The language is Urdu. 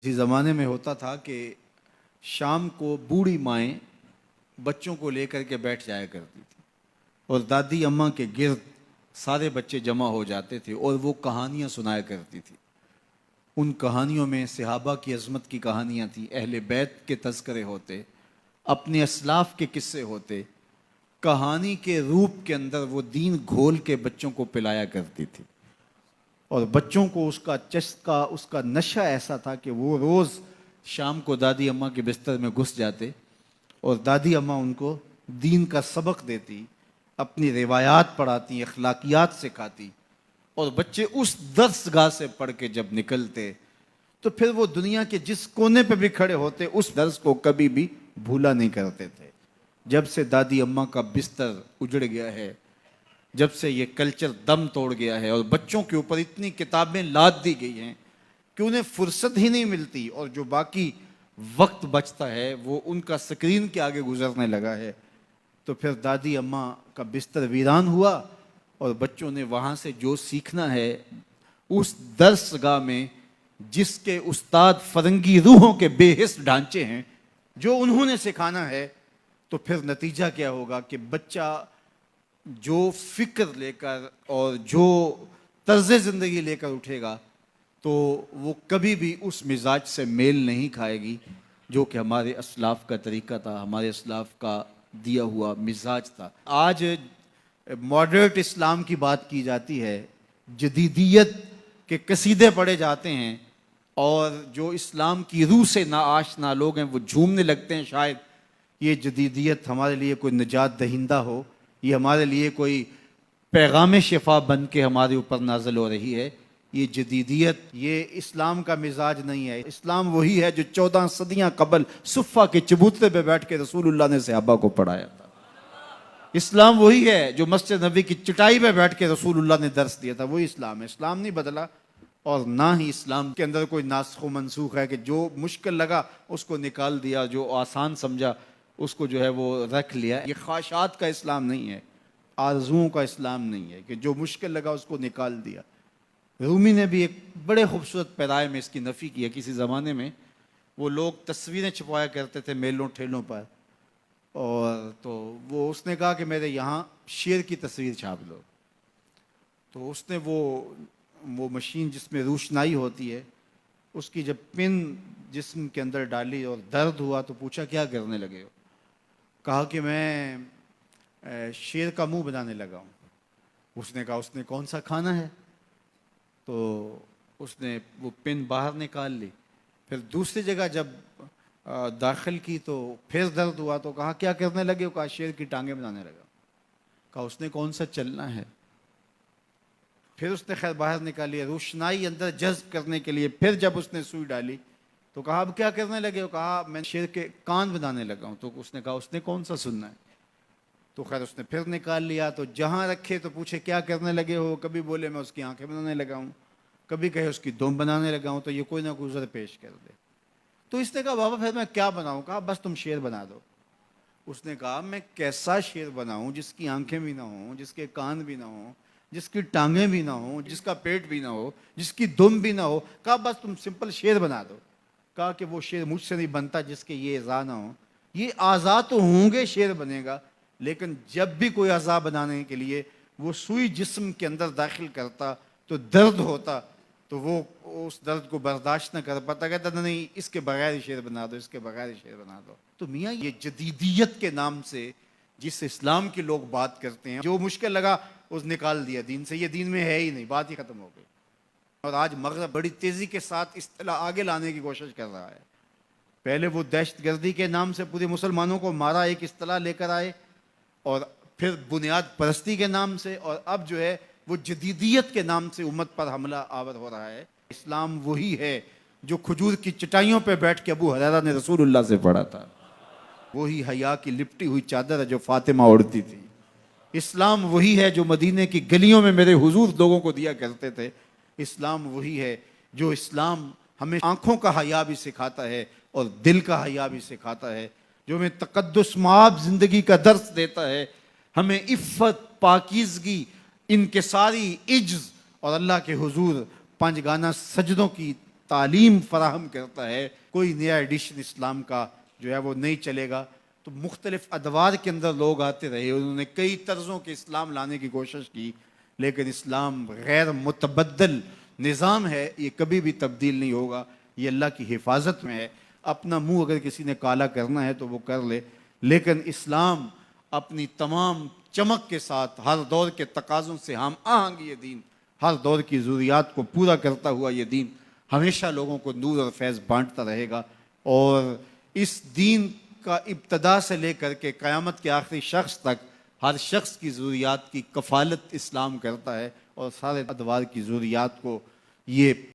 اسی زمانے میں ہوتا تھا کہ شام کو بوڑھی مائیں بچوں کو لے کر کے بیٹھ جایا کرتی تھی اور دادی اماں کے گرد سارے بچے جمع ہو جاتے تھے اور وہ کہانیاں سنایا کرتی تھی۔ ان کہانیوں میں صحابہ کی عظمت کی کہانیاں تھیں، اہل بیت کے تذکرے ہوتے، اپنے اسلاف کے قصے ہوتے۔ کہانی کے روپ کے اندر وہ دین گھول کے بچوں کو پلایا کرتی تھی، اور بچوں کو اس کا چسکا، اس کا نشہ ایسا تھا کہ وہ روز شام کو دادی اماں کے بستر میں گھس جاتے اور دادی اماں ان کو دین کا سبق دیتی، اپنی روایات پڑھاتی، اخلاقیات سکھاتی، اور بچے اس درس گاہ سے پڑھ کے جب نکلتے تو پھر وہ دنیا کے جس کونے پہ بھی کھڑے ہوتے اس درس کو کبھی بھی بھولا نہیں کرتے تھے۔ جب سے دادی اماں کا بستر اجڑ گیا ہے، جب سے یہ کلچر دم توڑ گیا ہے اور بچوں کے اوپر اتنی کتابیں لاد دی گئی ہیں کہ انہیں فرصت ہی نہیں ملتی، اور جو باقی وقت بچتا ہے وہ ان کا سکرین کے آگے گزرنے لگا ہے، تو پھر دادی اماں کا بستر ویران ہوا اور بچوں نے وہاں سے جو سیکھنا ہے اس درس گاہ میں جس کے استاد فرنگی روحوں کے بے حس ڈھانچے ہیں، جو انہوں نے سکھانا ہے، تو پھر نتیجہ کیا ہوگا کہ بچہ جو فکر لے کر اور جو طرز زندگی لے کر اٹھے گا تو وہ کبھی بھی اس مزاج سے میل نہیں کھائے گی جو کہ ہمارے اسلاف کا طریقہ تھا، ہمارے اسلاف کا دیا ہوا مزاج تھا۔ آج ماڈریٹ اسلام کی بات کی جاتی ہے، جدیدیت کے قصیدے پڑھے جاتے ہیں، اور جو اسلام کی روح سے ناآشنا لوگ ہیں وہ جھومنے لگتے ہیں شاید یہ جدیدیت ہمارے لیے کوئی نجات دہندہ ہو، یہ ہمارے لیے کوئی پیغام شفا بن کے ہمارے اوپر نازل ہو رہی ہے۔ یہ جدیدیت، یہ اسلام کا مزاج نہیں ہے۔ اسلام وہی ہے جو 14 صدیاں قبل صفہ کے چبوترے پہ بیٹھ کے رسول اللہ نے صحابہ کو پڑھایا تھا۔ اسلام وہی ہے جو مسجد نبی کی چٹائی پہ بیٹھ کے رسول اللہ نے درس دیا تھا، وہی اسلام ہے۔ اسلام نہیں بدلا، اور نہ ہی اسلام کے اندر کوئی ناسخ و منسوخ ہے کہ جو مشکل لگا اس کو نکال دیا، جو آسان سمجھا اس کو جو ہے وہ رکھ لیا۔ یہ خواہشات کا اسلام نہیں ہے، آرزوؤں کا اسلام نہیں ہے کہ جو مشکل لگا اس کو نکال دیا۔ رومی نے بھی ایک بڑے خوبصورت پیرائے میں اس کی نفی کی ہے۔ کسی زمانے میں وہ لوگ تصویریں چھپوایا کرتے تھے میلوں ٹھیلوں پر، اور تو وہ اس نے کہا کہ میرے یہاں شیر کی تصویر چھاپ لو، تو اس نے وہ مشین جس میں روشنائی ہوتی ہے اس کی جب پن جسم کے اندر ڈالی اور درد ہوا تو پوچھا کیا کرنے لگے ہو؟ کہا کہ میں شیر کا منہ بنانے لگا ہوں۔ اس نے کہا اس نے کون سا کھانا ہے؟ تو اس نے وہ پن باہر نکال لی، پھر دوسری جگہ جب داخل کی تو پھر درد ہوا تو کہا کیا کرنے لگے ہو؟ کہا شیر کی ٹانگیں بنانے لگا۔ کہا اس نے کون سا چلنا ہے؟ پھر اس نے خیر باہر نکالی، روشنائی اندر جذب کرنے کے لیے پھر جب اس نے سوئی ڈالی تو کہا اب کیا کرنے لگے ہو؟ کہا میں شیر کے کان بنانے لگا ہوں۔ تو اس نے کہا اس نے کون سا سننا ہے؟ تو خیر اس نے پھر نکال لیا، تو جہاں رکھے تو پوچھے کیا کرنے لگے ہو؟ کبھی بولے میں اس کی آنکھیں بنانے لگا ہوں، کبھی کہے اس کی دم بنانے لگا ہوں، تو یہ کوئی نہ کوئی عذر پیش کر دے۔ تو اس نے کہا بابا پھر میں کیا بناؤں؟ کہا بس تم شیر بنا دو۔ اس نے کہا میں کیسا شیر بناؤں جس کی آنکھیں بھی نہ ہوں، جس کے کان بھی نہ ہوں، جس کی ٹانگیں بھی نہ ہوں، جس کا پیٹ بھی نہ ہو، جس کی دم بھی نہ ہو؟ کہا بس تم سمپل شیر بنا دو۔ کہا کہ وہ شیر مجھ سے نہیں بنتا جس کے یہ اعضاء نہ ہوں۔ یہ اعضاء تو ہوں گے شیر بنے گا، لیکن جب بھی کوئی اعضاء بنانے کے لیے وہ سوئی جسم کے اندر داخل کرتا تو درد ہوتا، تو وہ اس درد کو برداشت نہ کر پاتا، کہتا نہیں اس کے بغیر ہی شیر بنا دو، اس کے بغیر ہی شیر بنا دو۔ تو میاں یہ جدیدیت کے نام سے جس اسلام کی لوگ بات کرتے ہیں، جو مشکل لگا اس نکال دیا دین سے، یہ دین میں ہے ہی نہیں، بات ہی ختم ہو گئی۔ اور آج مغرب بڑی تیزی کے ساتھ اصطلاح آگے لانے کی کوشش کر رہا ہے۔ پہلے وہ دہشت گردی کے نام سے پورے مسلمانوں کو مارا، ایک اصطلاح لے کر آئے، اور پھر بنیاد پرستی کے نام سے، اور اب جو ہے وہ جدیدیت کے نام سے امت پر حملہ آور ہو رہا ہے۔ اسلام وہی ہے جو کھجور کی چٹائیوں پہ بیٹھ کے ابو ہریرہ نے رسول اللہ سے پڑھا تھا، وہی حیا کی لپٹی ہوئی چادر ہے جو فاطمہ اوڑھتی تھی۔ اسلام وہی ہے جو مدینے کی گلیوں میں میرے حضور لوگوں کو دیا کرتے تھے۔ اسلام وہی ہے جو اسلام ہمیں آنکھوں کا حیا بھی سکھاتا ہے اور دل کا حیا بھی سکھاتا ہے، جو ہمیں تقدس مآب زندگی کا درس دیتا ہے، ہمیں عفت، پاکیزگی، انکساری، عجز اور اللہ کے حضور 5 گانا سجدوں کی تعلیم فراہم کرتا ہے، کوئی نیا ایڈیشن اسلام کا جو ہے وہ نہیں چلے گا۔ تو مختلف ادوار کے اندر لوگ آتے رہے، انہوں نے کئی طرزوں کے اسلام لانے کی کوشش کی، لیکن اسلام غیر متبدل نظام ہے، یہ کبھی بھی تبدیل نہیں ہوگا، یہ اللہ کی حفاظت میں ہے۔ اپنا منہ اگر کسی نے کالا کرنا ہے تو وہ کر لے، لیکن اسلام اپنی تمام چمک کے ساتھ ہر دور کے تقاضوں سے ہم آہنگ یہ دین، ہر دور کی ضروریات کو پورا کرتا ہوا یہ دین ہمیشہ لوگوں کو نور اور فیض بانٹتا رہے گا۔ اور اس دین کا ابتدا سے لے کر کے قیامت کے آخری شخص تک ہر شخص کی ضروریات کی کفالت اسلام کرتا ہے، اور سارے ادوار کی ضروریات کو یہ